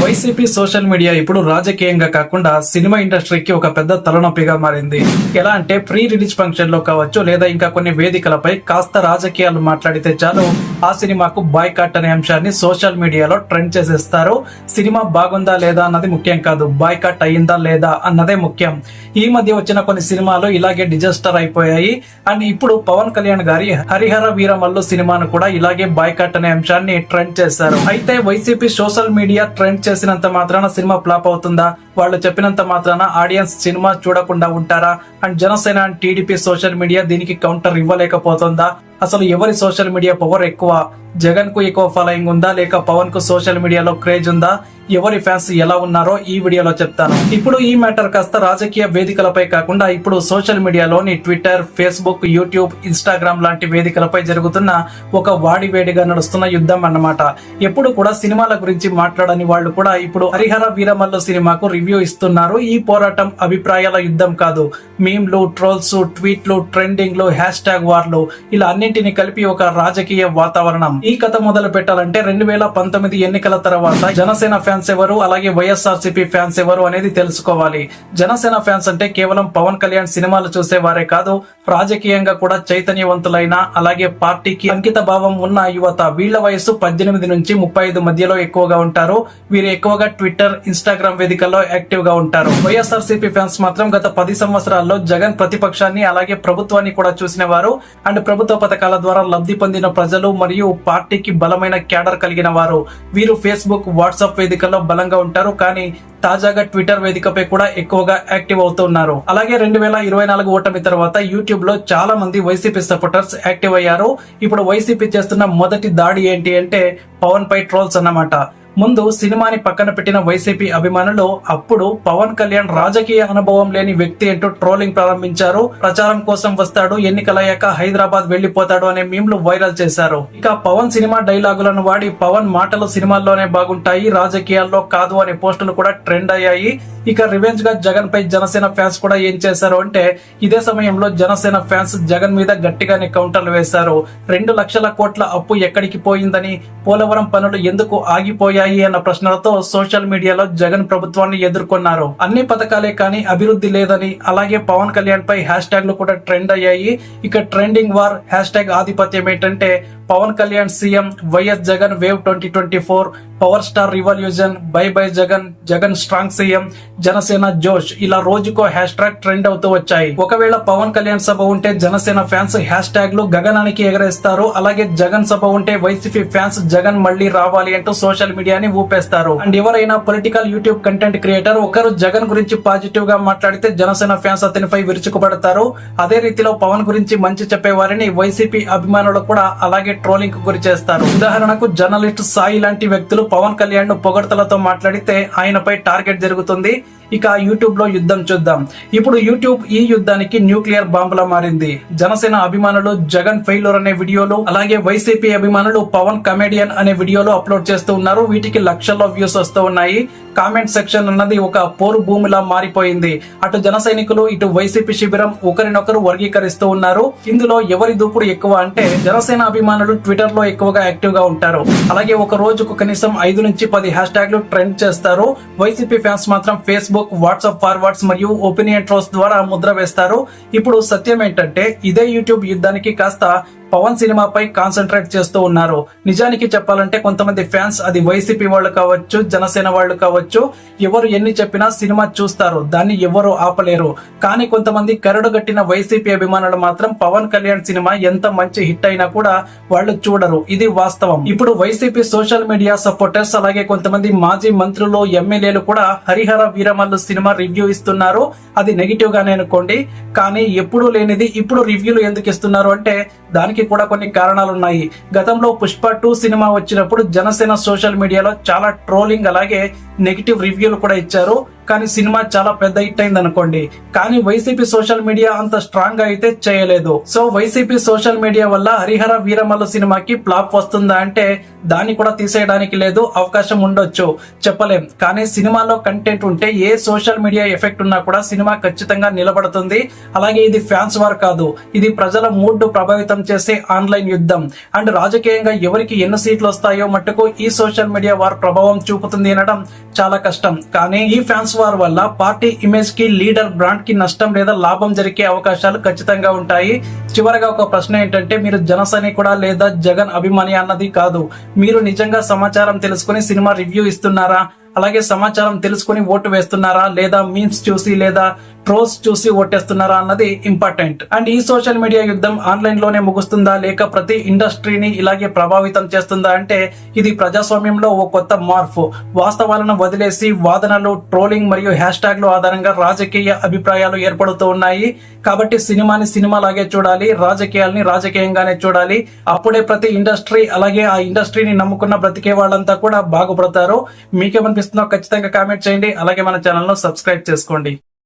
YCP social media ఇప్పుడు రాజకీయంగా కాకుండా సినిమా ఇండస్ట్రీకి ఒక పెద్ద తలనొప్పిగా మారింది. ఎలా అంటే ప్రీ రిలీజ్ ఫంక్షన్ లో కావచ్చు లేదా ఇంకా కొన్ని వేదికలపై కాస్త రాజకీయాలు మాట్లాడితే చాలు ఆ సినిమాకు బాయ్కాట్ అనే అంశాన్ని సోషల్ మీడియాలో ట్రెండ్ చేసేస్తారు. సినిమా బాగుందా లేదా అన్నది ముఖ్యం కాదు, బాయ్కాట్ అయ్యిందా లేదా అన్నదే ముఖ్యం. ఈ మధ్య వచ్చిన కొన్ని సినిమాలు ఇలాగే డిజాస్టర్ అయిపోయాయి. అండ్ ఇప్పుడు పవన్ కళ్యాణ్ గారి హరిహర వీరమల్లు సినిమాను కూడా ఇలాగే బాయ్కాట్ అనే అంశాన్ని ట్రెండ్ చేశారు. అయితే వైసీపీ సోషల్ మీడియా ట్రెండ్ చేసినంత మాత్రాన సినిమా ఫ్లాప్ అవుతుందా? వాళ్ళు చెప్పినంత మాత్రాన ఆడియన్స్ సినిమా చూడకుండా ఉంటారా? And Janasena and TDP social media దీనికి కౌంటర్ ఇవ్వలేకపోతుందా? అసలు ఎవరి సోషల్ మీడియా పవర్ ఎక్కువ? జగన్ కు ఎక్కువ ఫాలోయింగ్ ఉందా లేక పవన్ కు సోషల్ మీడియాలో క్రేజ్ ఉందా? ఎవరి ఫ్యాన్స్ ఎలా ఉన్నారో ఈ వీడియోలో చెప్తాను. ఇప్పుడు ఈ మ్యాటర్ కాస్త రాజకీయ వేదికలపై కాకుండా ఇప్పుడు సోషల్ మీడియాలోని ట్విట్టర్, ఫేస్బుక్, యూట్యూబ్, ఇన్స్టాగ్రామ్ లాంటి వేదికలపై జరుగుతున్న ఒక వాడివేడిగా నడుస్తున్న యుద్ధం అన్నమాట. ఎప్పుడు కూడా సినిమాల గురించి మాట్లాడని వాళ్ళు కూడా ఇప్పుడు హరిహర వీరమల్లు సినిమాకు రివ్యూ ఇస్తున్నారు. ఈ పోరాటం అభిప్రాయాల యుద్ధం కాదు, మీమ్లు, ట్రోల్స్, ట్వీట్లు, ట్రెండింగ్లు, హ్యాష్ ట్యాగ్ వార్లు ఇలా అన్నింటిని కలిపి ఒక రాజకీయ వాతావరణం. ఈ కథ మొదలు పెట్టాలంటే 2019 ఎన్నికల తర్వాత జనసేన ఫ్యాన్స్ ఎవరు, అలాగే వైఎస్ఆర్సీపీ ఫ్యాన్స్ ఎవరు అనేది తెలుసుకోవాలి. జనసేన ఫ్యాన్స్ అంటే కేవలం పవన్ కళ్యాణ్ సినిమాలు చూసేవారే కాదు, రాజకీయంగా కూడా చైతన్యవంతులైన అలాగే పార్టీకి అంకిత భావం ఉన్న యువత. వీళ్ల వయసు 18 నుంచి 35 మధ్యలో ఎక్కువగా ఉంటారు. వీరు ఎక్కువగా ట్విట్టర్, ఇన్స్టాగ్రామ్ వేదికల్లో యాక్టివ్ గా ఉంటారు. వైఎస్ఆర్సీపీ ఫ్యాన్స్ మాత్రం గత 10 సంవత్సరాల్లో జగన్ ప్రతిపక్షాన్ని అలాగే ప్రభుత్వాన్ని కూడా చూసిన వారు అండ్ ప్రభుత్వ పథకాల ద్వారా లబ్ధి పొందిన ప్రజలు మరియు పార్టీకి బలమైన క్యాడర్ కలిగిన వారు. వీరు ఫేస్బుక్, వాట్సాప్ వేదికల్లో బలంగా ఉంటారు, కానీ తాజాగా ట్విట్టర్ వేదికపై కూడా ఎక్కువగా యాక్టివ్ అవుతున్నారు. అలాగే 2024 ఓటమి తర్వాత యూట్యూబ్ లో చాలా మంది వైసీపీ సపోర్టర్స్ యాక్టివ్ అయ్యారు. ఇప్పుడు వైసీపీ చేస్తున్న మొదటి దాడి ఏంటి అంటే పవన్ పై ట్రోల్స్ అన్నమాట. ముందు సినిమాని పక్కన పెట్టిన వైసీపీ అభిమానులు అప్పుడు పవన్ కళ్యాణ్ రాజకీయ అనుభవం లేని వ్యక్తి అంటూ ట్రోలింగ్ ప్రారంభించారు. ప్రచారం కోసం వస్తాడు, ఎన్నికలయ్యాక హైదరాబాద్ వెళ్లిపోతాడు అనే మీమ్లు వైరల్ చేశారు. ఇక పవన్ సినిమా డైలాగులను వాడి పవన్ మాటలు సినిమాల్లోనే బాగుంటాయి, రాజకీయాల్లో కాదు అనే పోస్టులు కూడా ట్రెండ్ అయ్యాయి. ఇక రివెంజ్ గా జగన్ పై జనసేన ఫ్యాన్స్ కూడా ఏం చేశారు అంటే ఇదే సమయంలో జనసేన ఫ్యాన్స్ జగన్ మీద గట్టిగానే కౌంటర్లు వేశారు. 2 లక్షల కోట్ల అప్పు ఎక్కడికి పోయిందని, పోలవరం పనులు ఎందుకు ఆగిపోయాయి అన్న ప్రశ్నలతో సోషల్ మీడియాలో జగన్ ప్రభుత్వాన్ని ఎదుర్కొన్నారు. అన్ని పథకాలే కానీ అభివృద్ధి లేదని, అలాగే పవన్ కళ్యాణ్ పై హ్యాష్ ట్యాగ్లు కూడా ట్రెండ్ అయ్యాయి. ఇక ట్రెండింగ్ వార్, హ్యాష్ ట్యాగ్ ఆధిపత్యం ఏంటంటే Pawan Kalyan CM, YS Jagan wave 2024, power star revolution, bye bye Jagan, Jagan strong CM, Janasena జోష్ ఇలా రోజుకో హ్యాష్ ట్యాగ్ ట్రెండ్ అవుతూ వచ్చాయి. ఒకవేళ పవన్ కళ్యాణ్ సభ ఉంటే జనసేన ఫ్యాన్స్ హ్యాష్ ట్యాగ్లు గగనానికి ఎగరేస్తారు. అలాగే జగన్ సభ ఉంటే వైసీపీ ఫ్యాన్స్ జగన్ మళ్లీ రావాలి అంటూ సోషల్ మీడియాని ఊపేస్తారు. అండ్ ఎవరైనా పొలిటికల్ యూట్యూబ్ కంటెంట్ క్రియేటర్ ఒకరు జగన్ గురించి పాజిటివ్ గా మాట్లాడితే జనసేన ఫ్యాన్స్ అతనిపై విరుచుకుపడతారు. అదే రీతిలో పవన్ గురించి మంచి చెప్పేవారిని వైసీపీ అభిమానులు కూడా అలాగే ట్రోలింగ్ కు గురి చేస్తారు. ఉదాహరణకు జర్నలిస్ట్ సాయి లాంటి వ్యక్తులు పవన్ కళ్యాణ్ ను పొగడ్తలతో మాట్లాడితే ఆయనపై టార్గెట్ జరుగుతుంది. ఇక యూట్యూబ్ లో యుద్ధం చూద్దాం. ఇప్పుడు యూట్యూబ్ ఈ యుద్ధానికి న్యూక్లియర్ బాంబులా మారింది. జనసేన అభిమానులు జగన్ ఫెయిల్యూర్ అనే వీడియోలు, అలాగే వైసీపీ అభిమానులు పవన్ కమెడియన్ అనే వీడియోలు అప్లోడ్ చేస్తూ ఉన్నారు. వీటికి లక్షల్లో వ్యూస్ వస్తూ ఉన్నాయి. కామెంట్ సెక్షన్ అన్నది ఒక పోరు భూమిలా మారిపోయింది. అటు జన సైనికులు, ఇటు వైసీపీ శిబిరం ఒకరినొకరు వర్గీకరిస్తూ ఉన్నారు. ఇందులో ఎవరి దూకుడు ఎక్కువ అంటే జనసేన అభిమానులు ట్విట్టర్ లో ఎక్కువగా యాక్టివ్ గా ఉంటారు. అలాగే ఒక రోజుకు కనీసం 5 నుంచి 10 హ్యాష్ ట్యాగ్లు ట్రెండ్ చేస్తారు. వైసీపీ ఫ్యాన్స్ మాత్రం ఫేస్బుక్, వాట్సాప్ ఫార్వర్డ్స్ మరియు ఒపీనియన్ ట్రోల్స్ ద్వారా ముద్ర వేస్తారు. ఇప్పుడు సత్యం ఏంటంటే ఇదే యూట్యూబ్ యుద్ధానికి కాస్త పవన్ సినిమాపై కాన్సన్ట్రేట్ చేస్తూ ఉన్నారు. నిజానికి చెప్పాలంటే కొంతమంది ఫ్యాన్స్, అది వైసీపీ వాళ్ళు కావచ్చు, జనసేన వాళ్ళు కావచ్చు, ఎవరు ఎన్ని చెప్పినా సినిమా చూస్తారు, దాన్ని ఎవరు ఆపలేరు. కానీ కొంతమంది కరడుగట్టిన వైసీపీ అభిమానులు మాత్రం పవన్ కళ్యాణ్ సినిమా ఎంత మంచి హిట్ అయినా కూడా వాళ్ళు చూడరు. ఇది వాస్తవం. ఇప్పుడు వైసీపీ సోషల్ మీడియా సపోర్టర్స్ అలాగే కొంతమంది మాజీ మంత్రులు, ఎమ్మెల్యేలు కూడా హరిహర వీరమల్లు సినిమా రివ్యూ ఇస్తున్నారు. అది నెగిటివ్ గానే అనుకోండి, కానీ ఎప్పుడూ లేనిది ఇప్పుడు రివ్యూలు ఎందుకు ఇస్తున్నారు అంటే దానికి కూడా కొన్ని కారణాలు ఉన్నాయి. గతంలో పుష్ప 2 సినిమా వచ్చినప్పుడు జనసేన సోషల్ మీడియాలో చాలా ట్రోలింగ్ అలాగే నెగిటివ్ రివ్యూలు కూడా ఇచ్చారు. కానీ సినిమా చాలా పెద్ద హిట్ అయింది అనుకోండి, కానీ వైసీపీ సోషల్ మీడియా అంత స్ట్రాంగ్ గా అయితే చేయలేదు. సో వైసీపీ సోషల్ మీడియా వల్ల హరిహర వీరమల్లు సినిమాకి ఫ్లాప్ వస్తుందా అంటే దాన్ని కూడా తీసేయడానికి లేదు, అవకాశం ఉండొచ్చు, చెప్పలేం. కానీ సినిమాలో కంటెంట్ ఉంటే ఏ సోషల్ మీడియా ఎఫెక్ట్ ఉన్నా కూడా సినిమా ఖచ్చితంగా నిలబడుతుంది. అలాగే ఇది ఫ్యాన్స్ వార్ కాదు, ఇది ప్రజల మూడ్ ప్రభావితం చేసే ఆన్లైన్ యుద్ధం. అండ్ రాజకీయంగా ఎవరికి ఎన్ని సీట్లు వస్తాయో మట్టుకు ఈ సోషల్ మీడియా వార్ ప్రభావం చూపుతుంది అనడం చాలా కష్టం. కానీ ఈ ఫ్యాన్స్ వార్ వల్ల పార్టీ ఇమేజ్ కి, లీడర్ బ్రాండ్ కి నష్టం లేదా లాభం జరిగే అవకాశాలు ఖచ్చితంగా ఉంటాయి. చివరగా ఒక ప్రశ్న ఏంటంటే, మీరు జనసైనికుడా లేదా జగన్ అభిమాని అన్నది కాదు, మీరు నిజంగా సమాచారం తెలుసుకుని సినిమా రివ్యూ ఇస్తున్నారా, అలాగే సమాచారం తెలుసుకుని ఓటు వేస్తున్నారా, లేదా మీమ్స్ చూసి లేదా ట్రోల్స్ చూసి ఓటేస్తున్నారా అన్నది ఇంపార్టెంట్. అండ్ ఈ సోషల్ మీడియా యుద్ధం ఆన్లైన్ లోనే ముగుస్తుందా లేక ప్రతి ఇండస్ట్రీని ఇలాగే ప్రభావితం చేస్తుందా అంటే ఇది ప్రజాస్వామ్యంలో ఓ కొత్త మార్పు. వాస్తవాలను వదిలేసి వాదనలు, ట్రోలింగ్ మరియు హ్యాష్ ట్యాగ్ల ఆధారంగా రాజకీయ అభిప్రాయాలు ఏర్పడుతూ ఉన్నాయి. కాబట్టి సినిమాని సినిమాలాగే చూడాలి, రాజకీయాల్ని రాజకీయంగానే చూడాలి. అప్పుడే ప్రతి ఇండస్ట్రీ అలాగే ఆ ఇండస్ట్రీని నమ్ముకున్న బ్రతికే వాళ్ళంతా కూడా బాగుపడతారు. మీకేమనిపిస్తుందో ఖచ్చితంగా కామెంట్ చేయండి. అలాగే మన ఛానల్ ను సబ్స్క్రైబ్ చేసుకోండి.